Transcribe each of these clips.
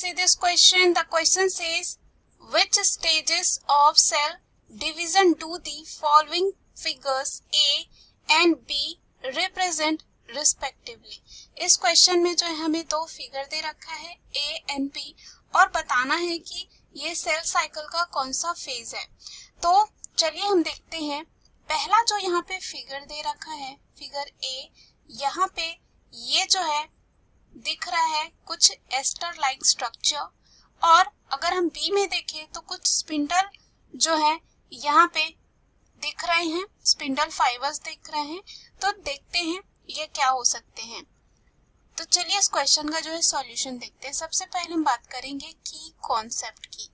see this question. The question says, which stages of cell division do the following figures A and B represent respectively? इस question में जो है हमें दो figure दे रखा है A एंड B और बताना है कि ये सेल साइकिल का कौन सा फेज है। तो चलिए हम देखते हैं। पहला जो यहाँ पे फिगर दे रखा है फिगर A, यहाँ पे ये जो है दिख रहा है कुछ एस्टर लाइक स्ट्रक्चर, और अगर हम बी में देखें तो कुछ स्पिंडल जो है यहाँ पे दिख रहे हैं, स्पिंडल फाइबर्स दिख रहे हैं। तो देखते हैं ये क्या हो सकते हैं। तो चलिए इस क्वेश्चन का जो है सॉल्यूशन देखते हैं। सबसे पहले हम बात करेंगे की कॉन्सेप्ट की।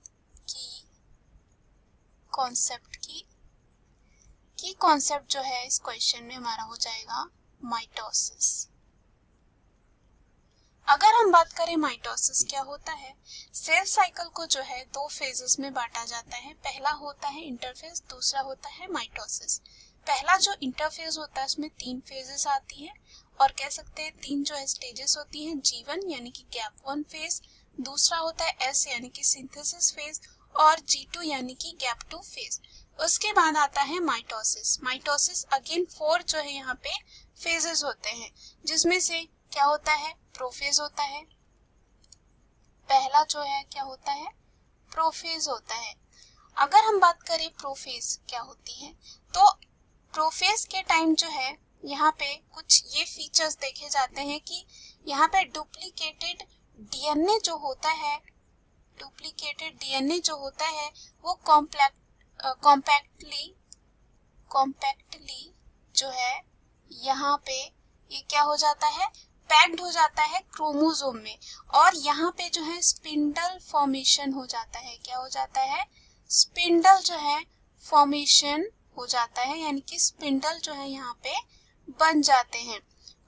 की कॉन्सेप्ट जो है इस क्वेश्चन में हमारा हो जाएगा माइटोसिस। अगर हम बात करें माइटोसिस क्या होता है, सेल साइकिल को जो है दो फेजेस में बांटा जाता है। पहला होता है इंटरफेज, दूसरा होता है माइटोसिस। पहला जो इंटरफेज होता है उसमें 3 फेजेस आती है और कह सकते हैं 3 जो है स्टेजेस होती हैं। G1 यानी कि गैप 1 फेज, दूसरा होता है S यानी कि सिंथेसिस फेज, और G2 यानी कि गैप 2 फेज। उसके बाद आता है माइटोसिस अगेन 4 जो है यहाँ पे फेजेस होते हैं, जिसमें से क्या होता है प्रोफेज होता है। पहला जो है क्या होता है प्रोफेज होता है। अगर हम बात करें प्रोफेज क्या होती है, तो प्रोफेज के टाइम जो है यहाँ पे कुछ ये फीचर्स देखे जाते हैं कि यहाँ पे डुप्लीकेटेड डीएनए जो होता है वो कॉम्पैक्टली जो है यहाँ पे ये क्या हो जाता है पैक्ड हो जाता है क्रोमोसोम में, और यहाँ पे जो है स्पिंडल फॉर्मेशन हो जाता है। क्या हो जाता है स्पिंडल जो है फॉर्मेशन हो जाता है, यानी कि स्पिंडल जो है यहाँ पे बन जाते हैं।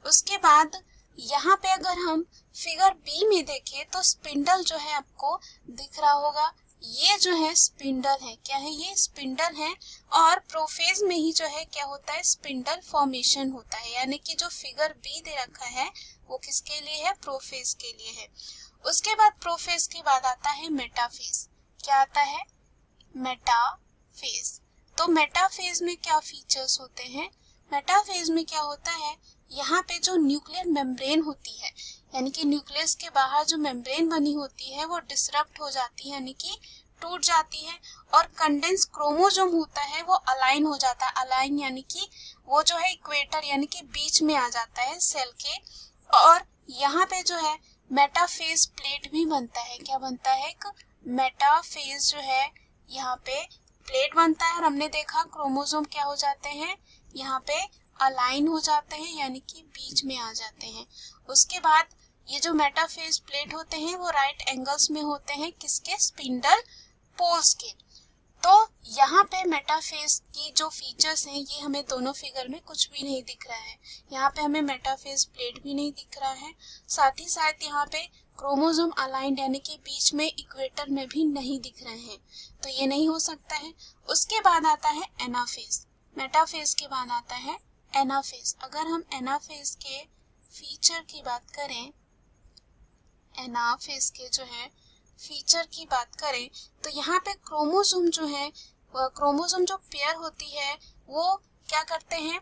उसके बाद यहाँ पे अगर हम फिगर बी में देखें तो स्पिंडल जो है आपको दिख रहा होगा, ये जो है स्पिंडल है। क्या है ये स्पिंडल है, और प्रोफेज में ही जो है क्या होता है स्पिंडल फॉर्मेशन होता है। यानी कि जो फिगर बी दे रखा है वो किसके लिए है प्रोफेज के लिए है। उसके बाद प्रोफेज के बाद आता है मेटाफेज। क्या आता है मेटाफेज। तो मेटाफेज में क्या फीचर्स होते हैं, मेटाफेज में क्या होता है यहाँ पे जो न्यूक्लियर मेम्ब्रेन होती है, यानी कि न्यूक्लियस के बाहर जो मेम्ब्रेन बनी होती है वो डिसरप्ट हो जाती है, यानी कि टूट जाती है, और कंडेंस क्रोमोसोम होता है वो अलाइन हो जाता है। अलाइन यानी कि वो जो है इक्वेटर यानी कि बीच में आ जाता है सेल के, और यहाँ पे जो है मेटाफेज प्लेट भी बनता है। क्या बनता है एक मेटाफेज जो है यहाँ पे प्लेट बनता है, और हमने देखा क्रोमोसोम क्या हो जाते हैं यहाँ पे अलाइन हो जाते हैं, यानी कि बीच में आ जाते हैं। उसके बाद ये जो मेटाफेज प्लेट होते हैं वो राइट एंगल्स में होते हैं किसके स्पिंडल पोल्स के। तो यहाँ पे मेटाफेज की जो फीचर्स हैं ये हमें दोनों फिगर में कुछ भी नहीं दिख रहा है। यहाँ पे हमें मेटाफेज प्लेट भी नहीं दिख रहा है, साथ ही साथ यहाँ पे क्रोमोसोम अलाइंड यानी कि बीच में इक्वेटर में भी नहीं दिख रहे हैं, तो ये नहीं हो सकता है। उसके बाद आता है एनाफेज। मेटाफेज के बाद आता है एनाफेज। अगर हम एनाफेज के फीचर की बात करें, एनाफेज के जो है फीचर की बात करें तो यहाँ पे क्रोमोसोम जो है क्रोमोसोम जो पेयर होती है वो क्या करते हैं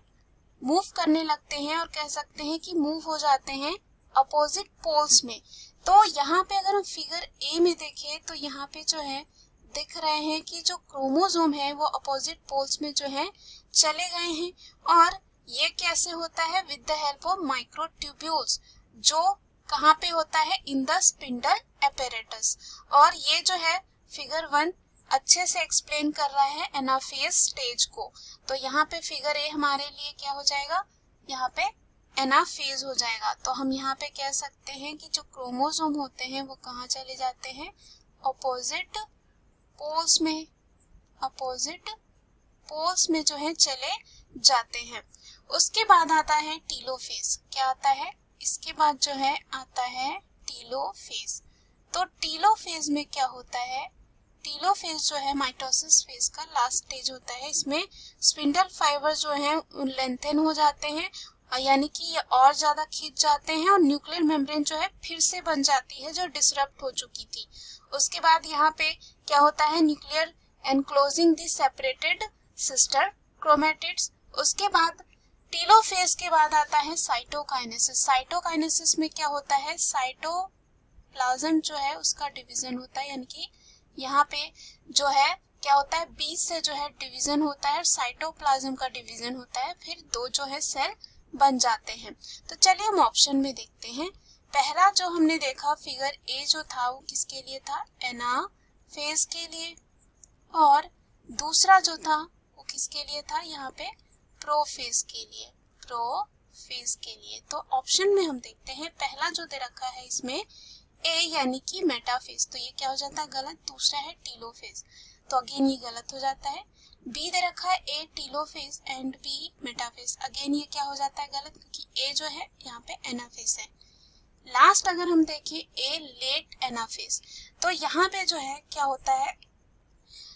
मूव करने लगते हैं, और कह सकते हैं कि मूव हो जाते हैं अपोजिट पोल्स में। तो यहाँ पे अगर हम फिगर ए में देखें तो यहाँ पे जो है दिख रहे हैं कि जो क्रोमोसोम है वो अपोजिट पोल्स में जो है चले गए हैं, और ये कैसे होता है with the help of microtubules, जो कहाँ पे होता है इन द स्पिंडल एपेरेटस। और ये जो है फिगर 1 अच्छे से एक्सप्लेन कर रहा है एनाफेज स्टेज को। तो यहाँ पे फिगर ए हमारे लिए क्या हो जाएगा, यहाँ पे एनाफेज हो जाएगा। तो हम यहाँ पे कह सकते हैं कि जो क्रोमोसोम होते हैं वो कहाँ चले जाते हैं अपोजिट पोल्स में, अपोजिट पोल्स में जो है चले जाते हैं। उसके बाद आता है टीलोफेज। क्या आता है इसके बाद जो है आता है टीलोफेज। तो टीलोफेज में क्या होता है, टीलोफेज जो है माइटोसिस फेज का लास्ट स्टेज होता है। इसमें स्पिंडल फाइबर जो है लेंथन हो जाते हैं यानी कि ये और ज्यादा खींच जाते हैं और न्यूक्लियर मेम्ब्रेन जो है फिर से बन जाती है जो डिसरप्ट हो चुकी थी। उसके बाद यहाँ पे क्या होता है, न्यूक्लियर एनक्लोजिंग दी सेपरेटेड सिस्टर क्रोमेटिड्स। उसके बाद टीलोफेज के बाद आता है साइटोकाइनेसिस। साइटोकाइनेसिस में क्या होता है, साइटोप्लाज्म जो है उसका डिवीजन होता है, यानी कि यहाँ पे जो है क्या होता है, बीच से जो है डिवीजन होता है और साइटोप्लाज्म का डिवीजन होता है, फिर दो जो है सेल बन जाते हैं। तो चलिए हम ऑप्शन में देखते हैं। पहला जो हमने देखा फिगर ए जो था वो किसके लिए था, एनाफेज के लिए, और दूसरा जो था वो किसके लिए था, यहाँ पे प्रोफेज के लिए, प्रोफेज के लिए। तो ऑप्शन में हम देखते हैं पहला जो दे रखा है इसमें ए यानी कि मेटाफेज, तो ये क्या हो जाता है गलत। दूसरा है टीलोफेज, तो अगेन ये गलत हो जाता है। बी दे रखा है A telophase and B metaphase, again ये क्या हो जाता है गलत, क्योंकि ए जो है यहाँ पे एनाफेज है। लास्ट अगर हम देखें ए लेट एनाफेज, तो यहाँ पे जो है क्या होता है,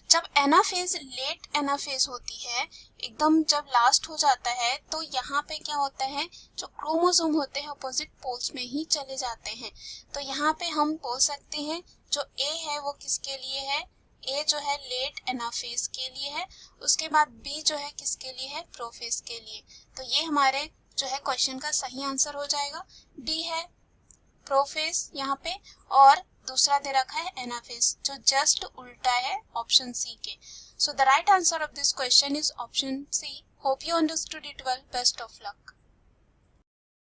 जब एनाफेज लेट एनाफेज होती है, एकदम जब लास्ट हो जाता है, तो यहाँ पे क्या होता है, जो क्रोमोसोम होते हैं अपोजिट पोल्स में ही चले जाते हैं। तो यहाँ पे हम बोल सकते हैं जो ए है वो किसके लिए है, ए जो है लेट एनाफेज के लिए है। उसके बाद बी जो है किसके लिए है, प्रोफेज के लिए। तो ये हमारे जो है क्वेश्चन का सही आंसर हो जाएगा। डी है प्रोफेज यहाँ पे, और दूसरा दे रखा है एनाफेज, जो जस्ट उल्टा है ऑप्शन सी के। So the right answer of this question is option C. Hope you understood it well. Best of luck.